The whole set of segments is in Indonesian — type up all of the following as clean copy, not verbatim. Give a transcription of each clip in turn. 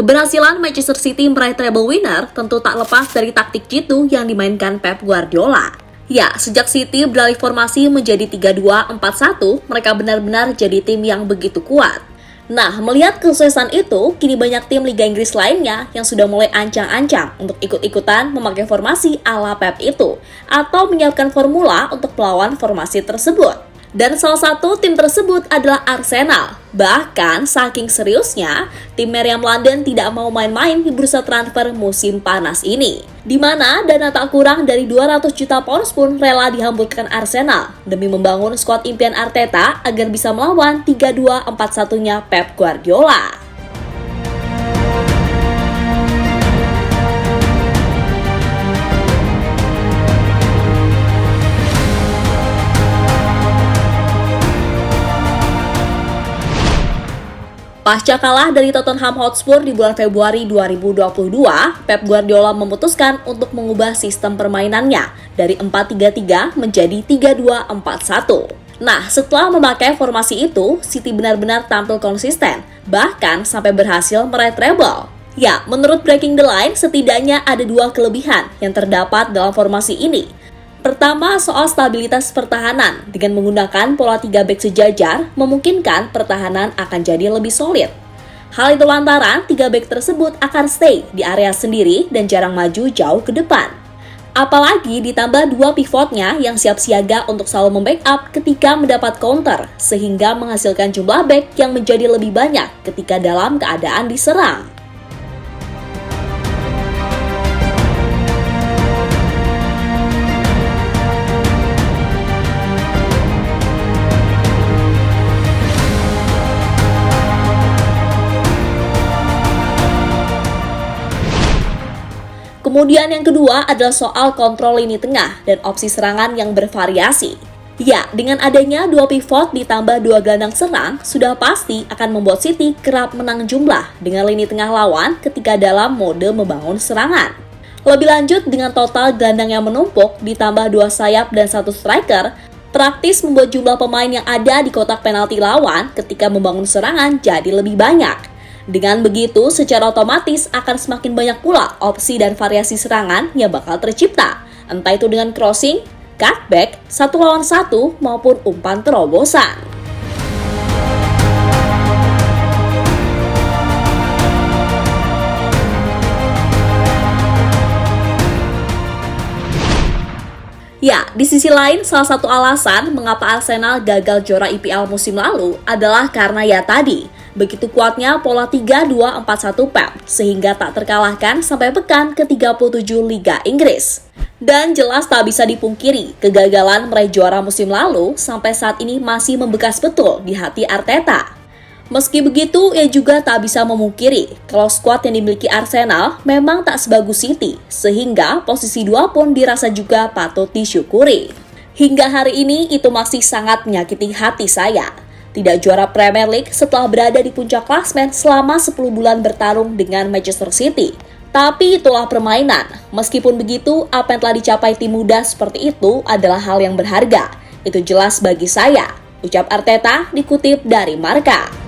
Keberhasilan Manchester City meraih treble winner tentu tak lepas dari taktik jitu yang dimainkan Pep Guardiola. Ya, sejak City beralih formasi menjadi 3-2-4-1, mereka benar-benar jadi tim yang begitu kuat. Nah, melihat kesuksesan itu, kini banyak tim Liga Inggris lainnya yang sudah mulai ancang-ancang untuk ikut-ikutan memakai formasi ala Pep itu, atau menyiapkan formula untuk melawan formasi tersebut. Dan salah satu tim tersebut adalah Arsenal. Bahkan saking seriusnya, tim Meriam London tidak mau main-main di bursa transfer musim panas ini. Di mana dana tak kurang dari 200 juta pounds pun rela dihamburkan Arsenal demi membangun skuad impian Arteta agar bisa melawan 3-2-4-1-nya Pep Guardiola. Pasca kalah dari Tottenham Hotspur di bulan Februari 2022, Pep Guardiola memutuskan untuk mengubah sistem permainannya dari 4-3-3 menjadi 3-2-4-1. Nah, setelah memakai formasi itu, City benar-benar tampil konsisten, bahkan sampai berhasil meraih treble. Ya, menurut Breaking the Line, setidaknya ada dua kelebihan yang terdapat dalam formasi ini. Pertama, soal stabilitas pertahanan. Dengan menggunakan pola 3 back sejajar, memungkinkan pertahanan akan jadi lebih solid. Hal itu lantaran 3 back tersebut akan stay di area sendiri dan jarang maju jauh ke depan. Apalagi ditambah 2 pivotnya yang siap siaga untuk selalu membackup ketika mendapat counter, sehingga menghasilkan jumlah back yang menjadi lebih banyak ketika dalam keadaan diserang. Kemudian yang kedua adalah soal kontrol lini tengah dan opsi serangan yang bervariasi. Ya, dengan adanya 2 pivot ditambah 2 gelandang serang, sudah pasti akan membuat City kerap menang jumlah dengan lini tengah lawan ketika dalam mode membangun serangan. Lebih lanjut, dengan total gelandang yang menumpuk ditambah 2 sayap dan 1 striker, praktis membuat jumlah pemain yang ada di kotak penalti lawan ketika membangun serangan jadi lebih banyak. Dengan begitu, secara otomatis akan semakin banyak pula opsi dan variasi serangan yang bakal tercipta. Entah itu dengan crossing, cutback, 1 lawan 1, maupun umpan terobosan. Ya, di sisi lain, salah satu alasan mengapa Arsenal gagal juara IPL musim lalu adalah karena ya tadi, begitu kuatnya pola 3-2-4-1 Pep, sehingga tak terkalahkan sampai pekan ke-37 Liga Inggris. Dan jelas tak bisa dipungkiri, kegagalan meraih juara musim lalu sampai saat ini masih membekas betul di hati Arteta. Meski begitu, ia juga tak bisa memungkiri kalau skuad yang dimiliki Arsenal memang tak sebagus City, sehingga posisi 2 pun dirasa juga patut disyukuri. Hingga hari ini itu masih sangat menyakiti hati saya. Tidak juara Premier League setelah berada di puncak klasmen selama 10 bulan bertarung dengan Manchester City. Tapi itulah permainan. Meskipun begitu, apa yang telah dicapai tim muda seperti itu adalah hal yang berharga. Itu jelas bagi saya, ucap Arteta dikutip dari Marca.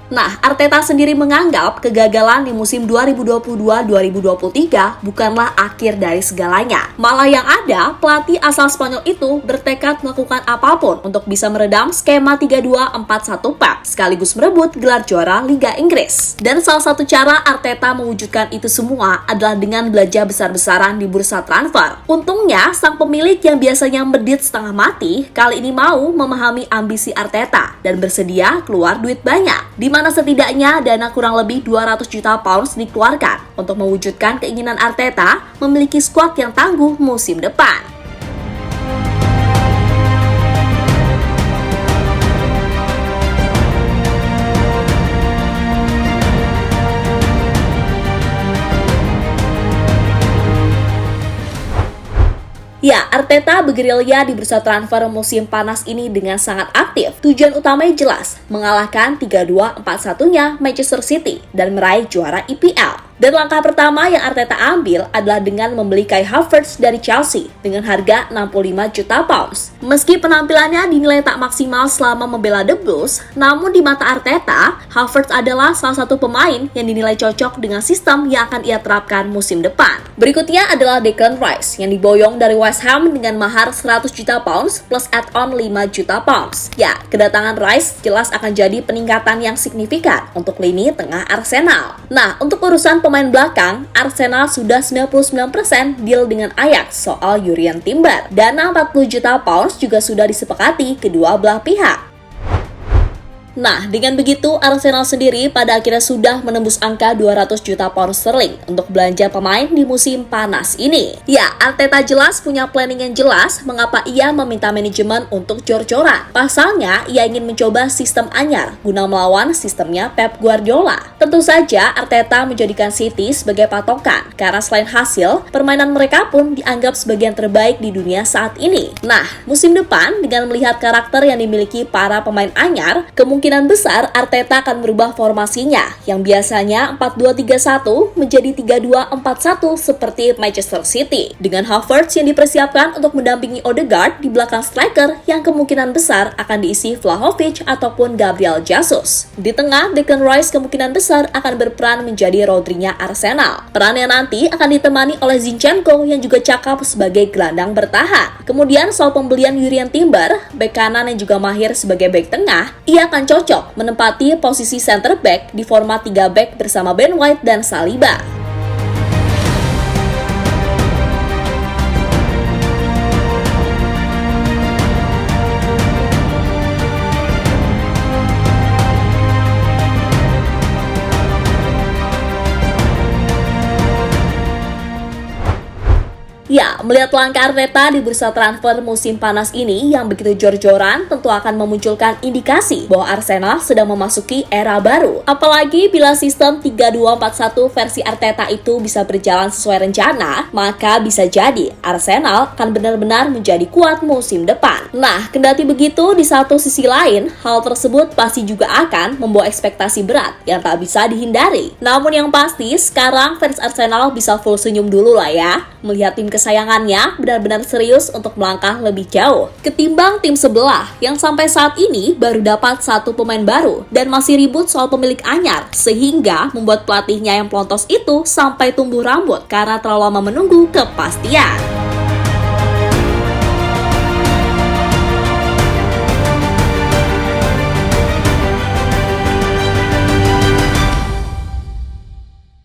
Nah, Arteta sendiri menganggap kegagalan di musim 2022-2023 bukanlah akhir dari segalanya. Malah yang ada, pelatih asal Spanyol itu bertekad melakukan apapun untuk bisa meredam skema 3-2-4-1 Pep, sekaligus merebut gelar juara Liga Inggris. Dan salah satu cara Arteta mewujudkan itu semua adalah dengan belanja besar-besaran di bursa transfer. Untungnya, sang pemilik yang biasanya medit setengah mati, kali ini mau memahami ambisi Arteta dan bersedia keluar duit banyak. Di mana setidaknya dana kurang lebih 200 juta pounds dikeluarkan untuk mewujudkan keinginan Arteta memiliki skuad yang tangguh musim depan. Ya, Arteta bergerilya di bursa transfer musim panas ini dengan sangat aktif. Tujuan utamanya jelas, mengalahkan 3-2-4-1-nya Manchester City dan meraih juara IPL. Dan langkah pertama yang Arteta ambil adalah dengan membeli Kai Havertz dari Chelsea dengan harga 65 juta pounds. Meski penampilannya dinilai tak maksimal selama membela The Blues, namun di mata Arteta, Havertz adalah salah satu pemain yang dinilai cocok dengan sistem yang akan ia terapkan musim depan. Berikutnya adalah Declan Rice yang diboyong dari West Ham dengan mahar 100 juta pounds plus add-on 5 juta pounds. Ya, kedatangan Rice jelas akan jadi peningkatan yang signifikan untuk lini tengah Arsenal. Nah, untuk urusan pemain belakang, Arsenal sudah 99% deal dengan Ajax soal Jurrien Timber. Dana 40 juta pounds juga sudah disepakati kedua belah pihak. Nah, dengan begitu Arsenal sendiri pada akhirnya sudah menembus angka 200 juta pound sterling untuk belanja pemain di musim panas ini. Ya, Arteta jelas punya planning yang jelas mengapa ia meminta manajemen untuk jor-joran. Pasalnya, ia ingin mencoba sistem anyar guna melawan sistemnya Pep Guardiola. Tentu saja Arteta menjadikan City sebagai patokan karena selain hasil, permainan mereka pun dianggap sebagian terbaik di dunia saat ini. Nah, musim depan dengan melihat karakter yang dimiliki para pemain anyar, kemungkinan besar Arteta akan merubah formasinya yang biasanya 4-2-3-1 menjadi 3-2-4-1 seperti Manchester City dengan Havertz yang dipersiapkan untuk mendampingi Odegaard di belakang striker yang kemungkinan besar akan diisi Vlahovic ataupun Gabriel Jesus. Di tengah, Declan Rice kemungkinan besar akan berperan menjadi Rodri-nya Arsenal. Perannya nanti akan ditemani oleh Zinchenko yang juga cakap sebagai gelandang bertahan. Kemudian soal pembelian Jurrien Timber, bek kanan yang juga mahir sebagai bek tengah, ia akan cocok menempati posisi center back di format 3 back bersama Ben White dan Saliba. Ya, melihat langkah Arteta di bursa transfer musim panas ini yang begitu jor-joran tentu akan memunculkan indikasi bahwa Arsenal sedang memasuki era baru. Apalagi bila sistem 3-2-4-1 versi Arteta itu bisa berjalan sesuai rencana, maka bisa jadi Arsenal akan benar-benar menjadi kuat musim depan. Nah, kendati begitu, di satu sisi lain, hal tersebut pasti juga akan membawa ekspektasi berat yang tak bisa dihindari. Namun yang pasti, sekarang fans Arsenal bisa full senyum dulu lah ya, melihat tim kesayangannya benar-benar serius untuk melangkah lebih jauh ketimbang tim sebelah yang sampai saat ini baru dapat satu pemain baru dan masih ribut soal pemilik anyar, sehingga membuat pelatihnya yang pelontos itu sampai tumbuh rambut karena terlalu lama menunggu kepastian.